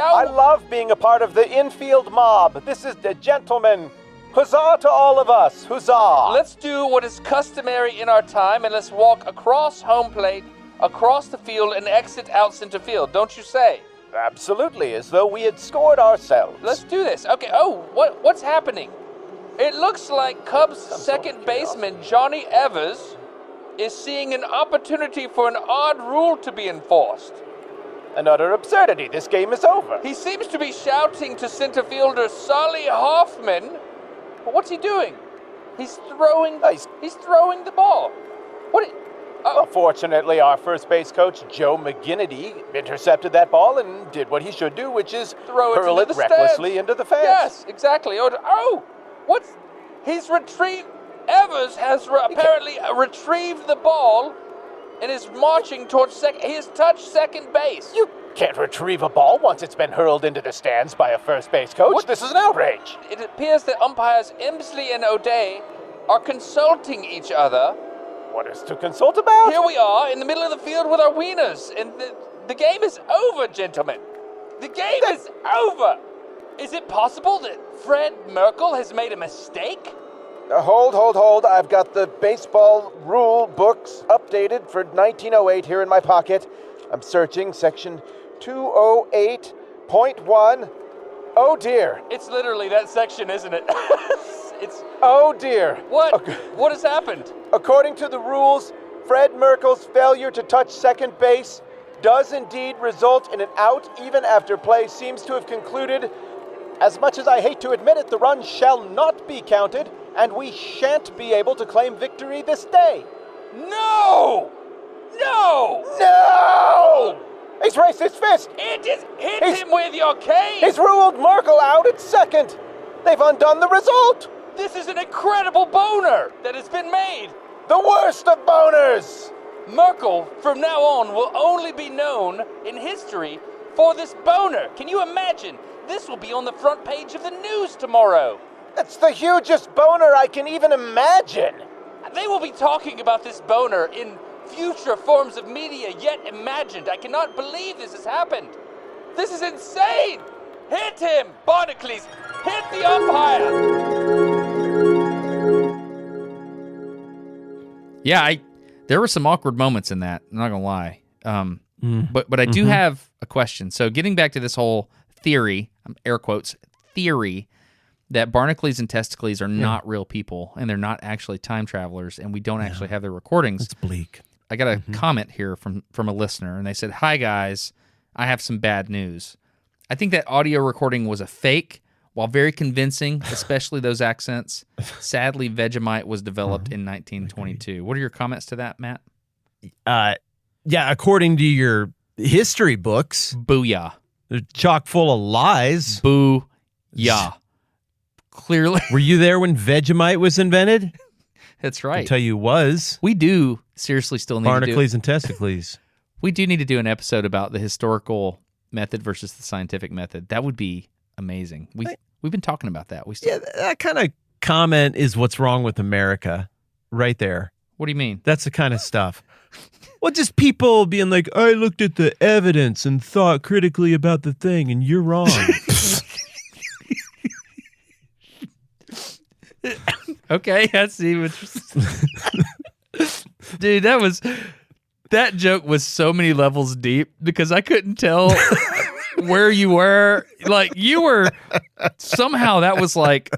I love being a part of the infield mob. This is the gentleman. Huzzah to all of us. Huzzah. Let's do what is customary in our time, and let's walk across home plate, across the field, and exit out center field. Don't you say? Absolutely, as though we had scored ourselves. Let's do this. Okay, what's happening? It looks like Cubs second baseman Johnny Evers is seeing an opportunity for an odd rule to be enforced. An utter absurdity. This game is over. He seems to be shouting to center fielder Sully Hoffman. But what's he doing? He's throwing the ball. Well, fortunately, our first base coach, Joe McGinnity, intercepted that ball and did what he should do, which is hurl it recklessly into the fence. Yes, exactly. He's retrieved... Evers has apparently retrieved the ball and is marching towards second. He has touched second base. You can't retrieve a ball once it's been hurled into the stands by a first base coach. This is an outrage. It appears that umpires Emsley and O'Day are consulting each other. What is to consult about? Here we are in the middle of the field with our wieners, and the game is over, gentlemen. The game is over. Is it possible that Fred Merkel has made a mistake? Hold. I've got the baseball rule books updated for 1908 here in my pocket. I'm searching section 208.1. Oh dear. It's literally that section, isn't it? It's Oh dear. what? What has happened? According to the rules, Fred Merkel's failure to touch second base does indeed result in an out even after play seems to have concluded. As much as I hate to admit it, the run shall not be counted, and we shan't be able to claim victory this day. No! No! No! He's raised his fist! Hit him with your cane! He's ruled Merkel out at second! They've undone the result! This is an incredible boner that has been made! The worst of boners! Merkel, from now on, will only be known in history for this boner. Can you imagine? This will be on the front page of the news tomorrow. That's the hugest boner I can even imagine! They will be talking about this boner in future forms of media yet imagined. I cannot believe this has happened. This is insane! Hit him, Barnacles! Hit the umpire! Yeah, there were some awkward moments in that. I'm not gonna lie. But I do have a question. So getting back to this whole theory, air quotes, theory, that Barnacles and Testicles are not real people and they're not actually time travelers and we don't actually have their recordings. It's bleak. I got a comment here from a listener and they said, "Hi guys, I have some bad news. I think that audio recording was a fake, while very convincing, especially those accents. Sadly, Vegemite was developed in 1922." What are your comments to that, Matt? Yeah, according to your history books, Booyah. they're chock full of lies. Boo-yah. Clearly. Were you there when Vegemite was invented? That's I right. can tell you was. We do seriously still need to do Barnacles and Testicles. We do need to do an episode about the historical method versus the scientific method. That would be amazing. We've been talking about that. We still. Yeah, that kind of comment is what's wrong with America right there. What do you mean? That's the kind of stuff. Well, just people being like, I looked at the evidence and thought critically about the thing, and you're wrong. Okay, I see what you're Dude, that joke was so many levels deep because I couldn't tell where you were. Like, you were somehow that was like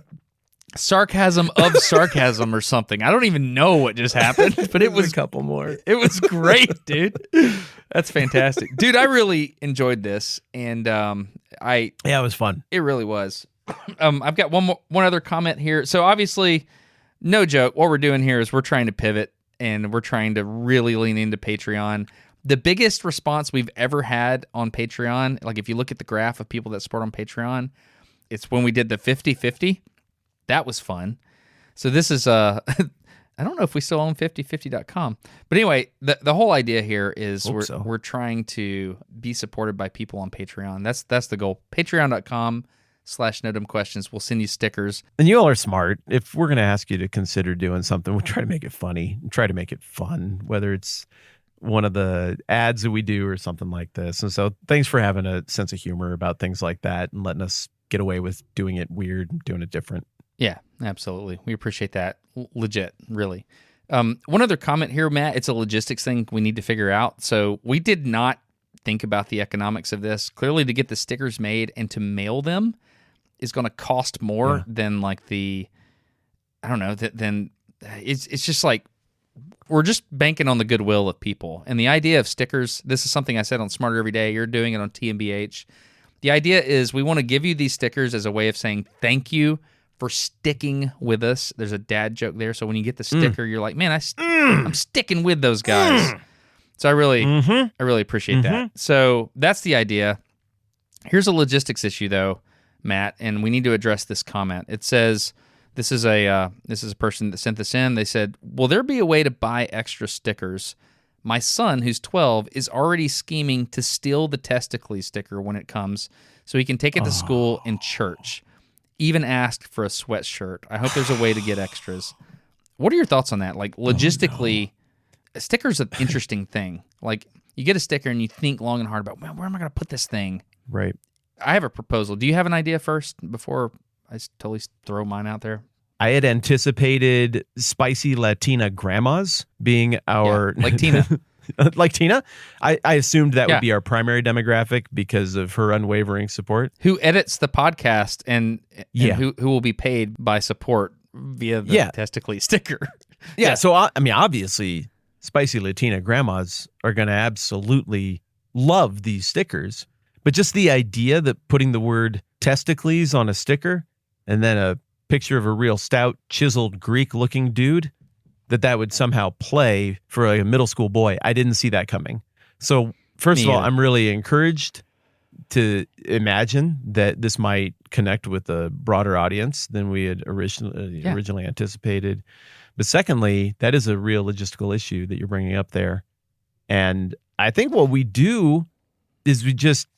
sarcasm of sarcasm or something. I don't even know what just happened, but it was a couple more. It was great, dude. That's fantastic. Dude, I really enjoyed this and Yeah, it was fun. it really was. I've got one other comment here. So obviously, no joke, what we're doing here is we're trying to pivot and we're trying to really lean into Patreon. The biggest response we've ever had on Patreon, like if you look at the graph of people that support on Patreon, it's when we did the 50-50. That was fun. So this is I don't know if we still own 5050.com. But anyway, the whole idea here is we're trying to be supported by people on Patreon. That's the goal. Patreon.com/NoDumbQuestions. We'll send you stickers. And you all are smart. If we're going to ask you to consider doing something, we'll try to make it funny and try to make it fun, whether it's one of the ads that we do or something like this. And so thanks for having a sense of humor about things like that and letting us get away with doing it weird and doing it different. Yeah, absolutely. We appreciate that. Legit, really. One other comment here, Matt. It's a logistics thing we need to figure out. So we did not think about the economics of this. Clearly, to get the stickers made and to mail them is going to cost more than like the, I don't know, then it's just like, we're just banking on the goodwill of people. And the idea of stickers, this is something I said on Smarter Every Day. You're doing it on TMBH. The idea is we want to give you these stickers as a way of saying thank you for sticking with us. There's a dad joke there. So when you get the sticker, you're like, man, I'm sticking with those guys. So I really appreciate that. So that's the idea. Here's a logistics issue though, Matt, and we need to address this comment. It says, this is a person that sent this in. They said, will there be a way to buy extra stickers? My son, who's 12, is already scheming to steal the Testicles sticker when it comes so he can take it to school and church. Even asked for a sweatshirt. I hope there's a way to get extras. What are your thoughts on that? Like, logistically, a sticker's an interesting thing. Like, you get a sticker and you think long and hard about, man, where am I going to put this thing? Right. I have a proposal. Do you have an idea first before I totally throw mine out there? I had anticipated spicy Latina grandmas being our like Tina. Like Tina, I assumed that Yeah. would be our primary demographic because of her unwavering support. Who edits the podcast and Yeah. who will be paid by support via the Yeah. Testicles sticker. Yeah. So, I mean, obviously, spicy Latina grandmas are going to absolutely love these stickers. But just the idea that putting the word testicles on a sticker and then a picture of a real stout, chiseled Greek-looking dude, that would somehow play for a middle school boy. I didn't see that coming. So, first Me of all, either. I'm really encouraged to imagine that this might connect with a broader audience than we had originally anticipated. But secondly, that is a real logistical issue that you're bringing up there. And I think what we do is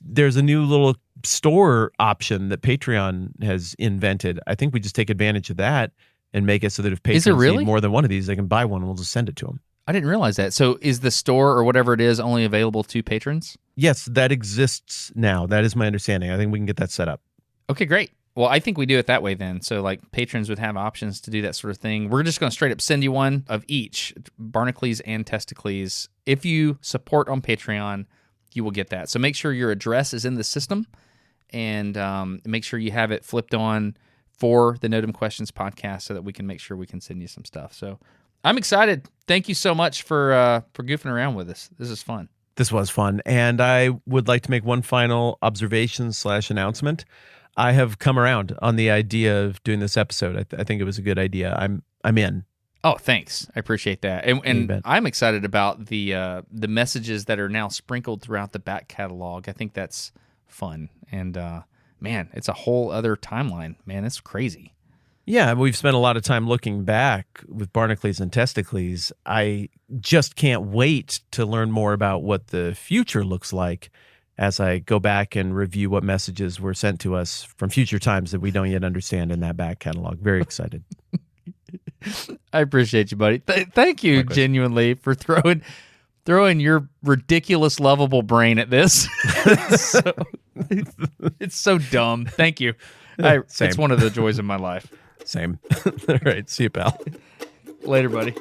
there's a new little store option that Patreon has invented. I think we just take advantage of that and make it so that if Is there patrons really? need more than one of these, they can buy one and we'll just send it to them. I didn't realize that. So is the store or whatever it is only available to patrons? Yes, that exists now. That is my understanding. I think we can get that set up. Okay, great. Well, I think we do it that way then. So like patrons would have options to do that sort of thing. We're just going to straight up send you one of each, Barnacles and Testicles. If you support on Patreon, you will get that. So make sure your address is in the system and make sure you have it flipped on for the Notum Questions podcast so that we can make sure we can send you some stuff. So I'm excited. Thank you so much for goofing around with us. This is fun. This was fun. And I would like to make one final observation / announcement. I have come around on the idea of doing this episode. I think it was a good idea. I'm in. Oh, thanks. I appreciate that. You And bet. I'm excited about the messages that are now sprinkled throughout the back catalog. I think that's fun. And man, it's a whole other timeline. Man, it's crazy. Yeah, we've spent a lot of time looking back with Barnacles and Testicles. I just can't wait to learn more about what the future looks like as I go back and review what messages were sent to us from future times that we don't yet understand in that back catalog. Very excited. I appreciate you, buddy. Thank you Likewise. genuinely for throwing your ridiculous, lovable brain at this. It's so dumb. Thank you. Same. It's one of the joys of my life. Same. All right. See you, pal. Later, buddy.